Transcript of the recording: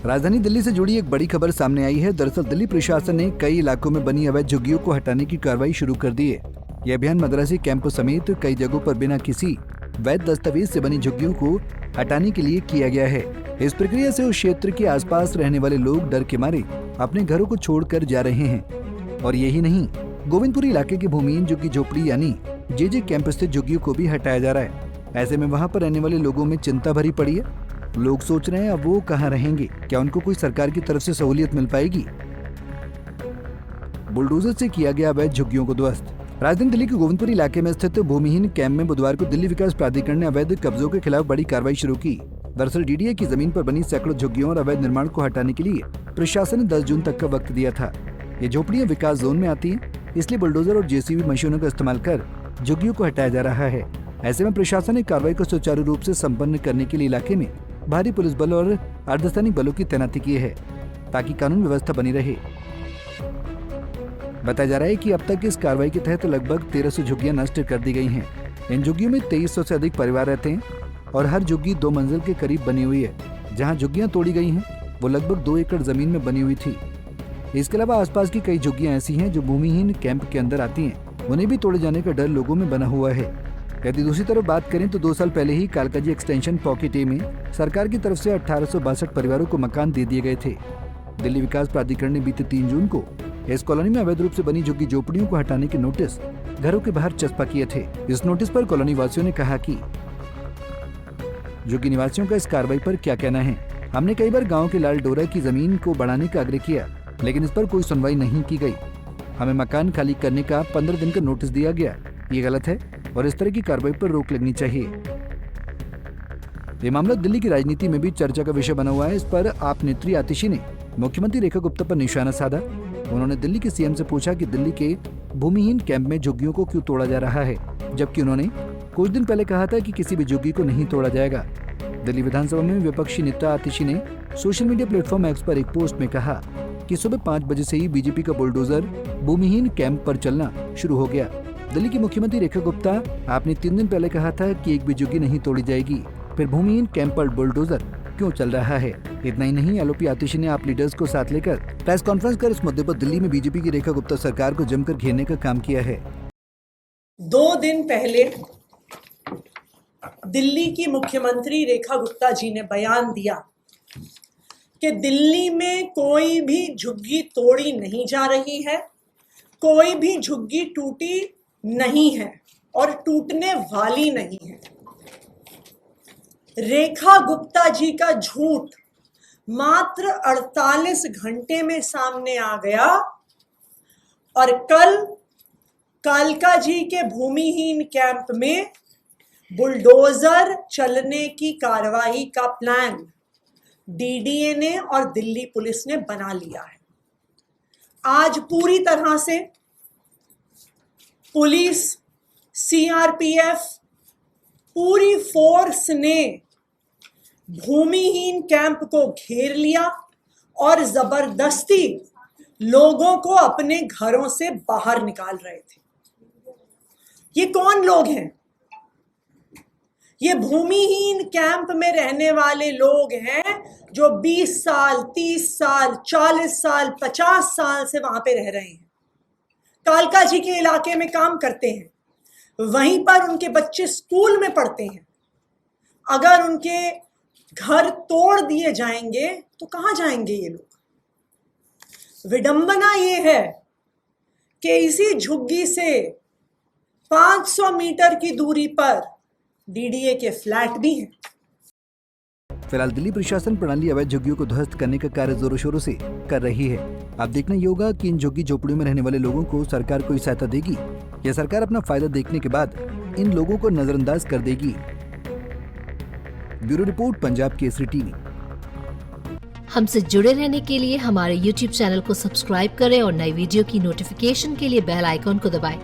राजधानी दिल्ली से जुड़ी एक बड़ी खबर सामने आई है। दरअसल दिल्ली प्रशासन ने कई इलाकों में बनी अवैध झुग्गियों को हटाने की कार्रवाई शुरू कर दी है। यह अभियान मद्रासी कैंपस समेत कई जगहों पर बिना किसी वैध दस्तावेज से बनी झुग्गियों को हटाने के लिए किया गया है। इस प्रक्रिया से उस क्षेत्र के आसपास रहने वाले लोग डर के मारे अपने घरों को छोड़कर जा रहे हैं। और यही नहीं, गोविंदपुरी इलाके के भूमिहीन झुग्गी झोपड़ी यानी जे कैंप स्थित झुग्गियों को भी हटाया जा रहा है। ऐसे में वहाँ पर रहने वाले लोगों में चिंता भरी पड़ी है। लोग सोच रहे हैं अब वो कहाँ रहेंगे, क्या उनको कोई सरकार की तरफ से सहूलियत मिल पाएगी। बुलडोजर से किया गया अवैध झुग्गियों को ध्वस्त। राजधानी दिल्ली के गोविंदपुरी इलाके में स्थित भूमिहीन कैंप में बुधवार को दिल्ली विकास प्राधिकरण ने अवैध कब्जों के खिलाफ बड़ी कार्रवाई शुरू की। दरअसल डीडीए की जमीन पर बनी सैकड़ों झुग्गियों और अवैध निर्माण को हटाने के लिए प्रशासन ने 10 जून तक का वक्त दिया था। ये झोपड़ियां विकास जोन में आती हैं, इसलिए बुलडोजर और जेसीबी मशीनों का इस्तेमाल कर झुग्गियों को हटाया जा रहा है। ऐसे में प्रशासन ने कार्रवाई को सुचारू रूप से संपन्न करने के लिए इलाके में भारी पुलिस बल और अर्धसैनिक बलों की तैनाती की है, ताकि कानून व्यवस्था बनी रहे। बताया जा रहा है कि अब तक इस कार्रवाई के तहत लगभग 1300 झुग्गियां नष्ट कर दी गई हैं। इन झुग्गियों में 2300 से अधिक परिवार रहते हैं और हर झुग्गी 2 मंजिल के करीब बनी हुई है। जहां झुग्गियां तोड़ी गई हैं वो लगभग 2 एकड़ जमीन में बनी हुई थी। इसके अलावा आसपास की कई झुग्गियां ऐसी हैं जो भूमिहीन कैंप के अंदर आती हैं, उन्हें भी तोड़े जाने का डर लोगों में बना हुआ है। यदि दूसरी तरफ बात करें तो 2 साल पहले ही कालकाजी एक्सटेंशन पॉकेट ए में सरकार की तरफ से 1862 परिवारों को मकान दे दिए गए थे। दिल्ली विकास प्राधिकरण ने बीते 3 जून को इस कॉलोनी में अवैध रूप से बनी झुग्गी झोपड़ियों को हटाने के नोटिस घरों के बाहर चस्पा किए थे। इस नोटिस पर कॉलोनी वासियों ने कहा कि झुग्गी निवासियों का इस कार्रवाई पर क्या कहना है। हमने कई बार गाँव के लाल डोरा की जमीन को बढ़ाने का आग्रह किया, लेकिन इस पर कोई सुनवाई नहीं की गई। हमें मकान खाली करने का 15 दिन का नोटिस दिया गया। ये गलत है और इस तरह की कार्रवाई पर रोक लगनी चाहिए। ये मामला दिल्ली की राजनीति में भी चर्चा का विषय बना हुआ है। इस पर आप नेत्री आतिशी ने मुख्यमंत्री रेखा गुप्ता पर निशाना साधा। उन्होंने दिल्ली के सीएम से पूछा कि दिल्ली के भूमिहीन कैंप में झुग्गियों को क्यों तोड़ा जा रहा है, जबकि उन्होंने कुछ दिन पहले कहा था कि किसी भी झुग्गी को नहीं तोड़ा जाएगा। दिल्ली विधानसभा में विपक्षी नेता आतिशी ने सोशल मीडिया प्लेटफॉर्म एक्स पर एक पोस्ट में कहा कि सुबह 5 बजे से ही बीजेपी का बुलडोजर भूमिहीन कैंप पर चलना शुरू हो गया। दिल्ली की मुख्यमंत्री रेखा गुप्ता, आपने 3 दिन पहले कहा था कि एक भी झुग्गी नहीं तोड़ी जाएगी, फिर भूमिहीन कैंप पर बुलडोजर क्यों चल रहा है। इतना ही नहीं, एलओपी आतिशी ने आप लीडर्स को साथ लेकर प्रेस कॉन्फ्रेंस कर इस मुद्दे पर दिल्ली में बीजेपी की रेखा गुप्ता सरकार को जमकर घेरने का काम किया है। 2 दिन पहले दिल्ली की मुख्यमंत्री रेखा गुप्ता जी ने बयान दिया कि दिल्ली में कोई भी झुग्गी तोड़ी नहीं जा रही है, कोई भी झुग्गी टूटी नहीं है और टूटने वाली नहीं है। रेखा गुप्ता जी का झूठ मात्र 48 घंटे में सामने आ गया और कल कालका जी के भूमिहीन कैंप में बुलडोजर चलने की कार्रवाई का प्लान डीडीए ने और दिल्ली पुलिस ने बना लिया है। आज पूरी तरह से पुलिस, सीआरपीएफ, पूरी फोर्स ने भूमिहीन कैंप को घेर लिया और जबरदस्ती लोगों को अपने घरों से बाहर निकाल रहे थे। ये कौन लोग हैं? ये भूमिहीन कैंप में रहने वाले लोग हैं जो 20 साल, 30 साल, 40 साल, 50 साल से वहां पे रह रहे हैं, कालका जी के इलाके में काम करते हैं, वहीं पर उनके बच्चे स्कूल में पढ़ते हैं। अगर उनके घर तोड़ दिए जाएंगे तो कहां जाएंगे ये लोग? विडंबना ये है कि इसी झुग्गी से 500 मीटर की दूरी पर डीडीए के फ्लैट भी हैं। फिलहाल दिल्ली प्रशासन प्रणाली अवैध झुग्गियों को ध्वस्त करने का कार्य जोरों शोरों से कर रही है। अब देखना ये होगा कि इन झुग्गी झोपड़ियों में रहने वाले लोगों को सरकार कोई सहायता देगी या सरकार अपना फायदा देखने के बाद इन लोगों को नजरअंदाज कर देगी। Bureau report, Punjab Kesari TV. हमसे जुड़े रहने के लिए हमारे YouTube चैनल को सब्सक्राइब करें और नई वीडियो की नोटिफिकेशन के लिए बेल आइकॉन को दबाएं।